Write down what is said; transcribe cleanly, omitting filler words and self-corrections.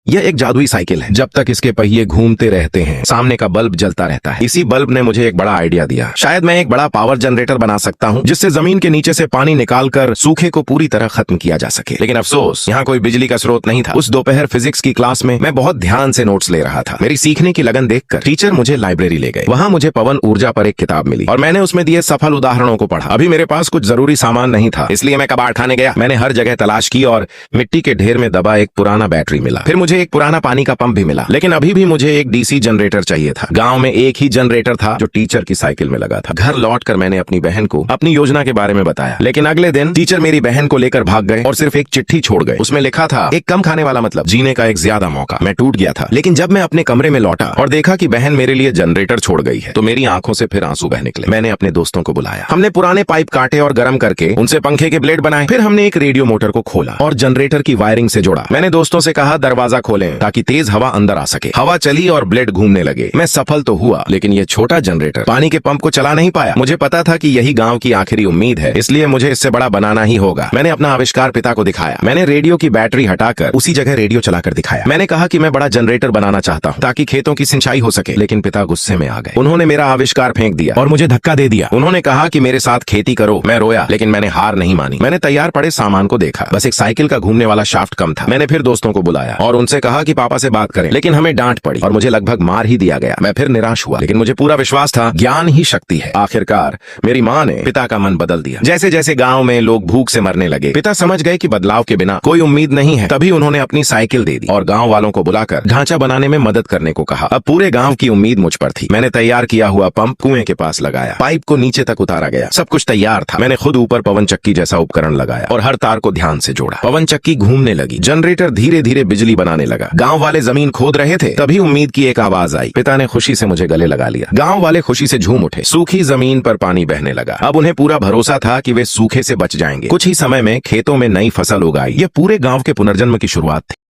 यह एक जादुई साइकिल है। जब तक इसके पहिए घूमते रहते हैं सामने का बल्ब जलता रहता है। इसी बल्ब ने मुझे एक बड़ा आइडिया दिया। शायद मैं एक बड़ा पावर जनरेटर बना सकता हूँ जिससे जमीन के नीचे से पानी निकालकर सूखे को पूरी तरह खत्म किया जा सके। लेकिन अफसोस यहाँ कोई बिजली का स्रोत नहीं था। उस दोपहर फिजिक्स की क्लास में मैं बहुत ध्यान से नोट्स ले रहा था। मेरी सीखने की लगन देखकर टीचर मुझे लाइब्रेरी ले गए। वहाँ मुझे पवन ऊर्जा पर एक किताब मिली और मैंने उसमें दिए सफल उदाहरणों को पढ़ा। अभी मेरे पास कुछ जरूरी सामान नहीं था, इसलिए मैं कबाड़ खाने गया। मैंने हर जगह तलाश की और मिट्टी के ढेर में दबा एक पुराना बैटरी मिला। फिर मुझे एक पुराना पानी का पंप भी मिला, लेकिन अभी भी मुझे एक डीसी जनरेटर चाहिए था। गांव में एक ही जनरेटर था जो टीचर की साइकिल में लगा था। घर लौटकर मैंने अपनी बहन को अपनी योजना के बारे में बताया, लेकिन अगले दिन टीचर मेरी बहन को लेकर भाग गए और सिर्फ एक चिट्ठी छोड़ गए। उसमें लिखा था एक कम खाने वाला मतलब जीने का एक ज्यादा मौका। मैं टूट गया था, लेकिन जब मैं अपने कमरे में लौटा और देखा कि बहन मेरे लिए जनरेटर छोड़ गई है तो मेरी आंखों से फिर आंसू बह निकले। मैंने अपने दोस्तों को बुलाया। हमने पुराने पाइप काटे और गर्म करके उनसे पंखे के ब्लेड बनाए। फिर हमने एक रेडियो मोटर को खोला और जनरेटर की वायरिंग से जोड़ा। मैंने दोस्तों से कहा दरवाजा खोलें ताकि तेज हवा अंदर आ सके। हवा चली और ब्लेड घूमने लगे। मैं सफल तो हुआ, लेकिन ये छोटा जनरेटर पानी के पंप को चला नहीं पाया। मुझे पता था कि यही गांव की आखिरी उम्मीद है, इसलिए मुझे इससे बड़ा बनाना ही होगा। मैंने अपना आविष्कार पिता को दिखाया। मैंने रेडियो की बैटरी हटाकर उसी जगह रेडियो चलाकर दिखाया। मैंने कहा कि मैं बड़ा जनरेटर बनाना चाहता हूँ ताकि खेतों की सिंचाई हो सके, लेकिन पिता गुस्से में आ गए। उन्होंने मेरा आविष्कार फेंक दिया और मुझे धक्का दे दिया। उन्होंने कहा कि मेरे साथ खेती करो। मैं रोया, लेकिन मैंने हार नहीं मानी। मैंने तैयार पड़े सामान को देखा। बस एक साइकिल का घूमने वाला शाफ्ट कम था। मैंने फिर दोस्तों को बुलाया और उनसे कहा कि पापा से बात करें, लेकिन हमें डांट पड़ी और मुझे लगभग मार ही दिया गया। मैं फिर निराश हुआ, लेकिन मुझे पूरा विश्वास था ज्ञान ही शक्ति है। आखिरकार मेरी माँ ने पिता का मन बदल दिया। जैसे जैसे गांव में लोग भूख से मरने लगे, पिता समझ गए कि बदलाव के बिना कोई उम्मीद नहीं है। तभी उन्होंने अपनी साइकिल दे दी और गांव वालों को बुलाकर ढांचा बनाने में मदद करने को कहा। अब पूरे गांव की उम्मीद मुझ पर थी। मैंने तैयार किया हुआ पंप कुएं के पास लगाया। पाइप को नीचे तक उतारा गया। सब कुछ तैयार था। मैंने खुद ऊपर पवन चक्की जैसा उपकरण लगाया और हर तार को ध्यान से जोड़ा। पवन चक्की घूमने लगी। जनरेटर धीरे धीरे बिजली बनाने लगा। गांव वाले जमीन खोद रहे थे, तभी उम्मीद की एक आवाज आई। पिता ने खुशी से मुझे गले लगा लिया। गांव वाले खुशी से झूम उठे। सूखी जमीन पर पानी बहने लगा। अब उन्हें पूरा भरोसा था कि वे सूखे से बच जाएंगे। कुछ ही समय में खेतों में नई फसल उगाई। यह पूरे गांव के पुनर्जन्म की शुरुआत थी।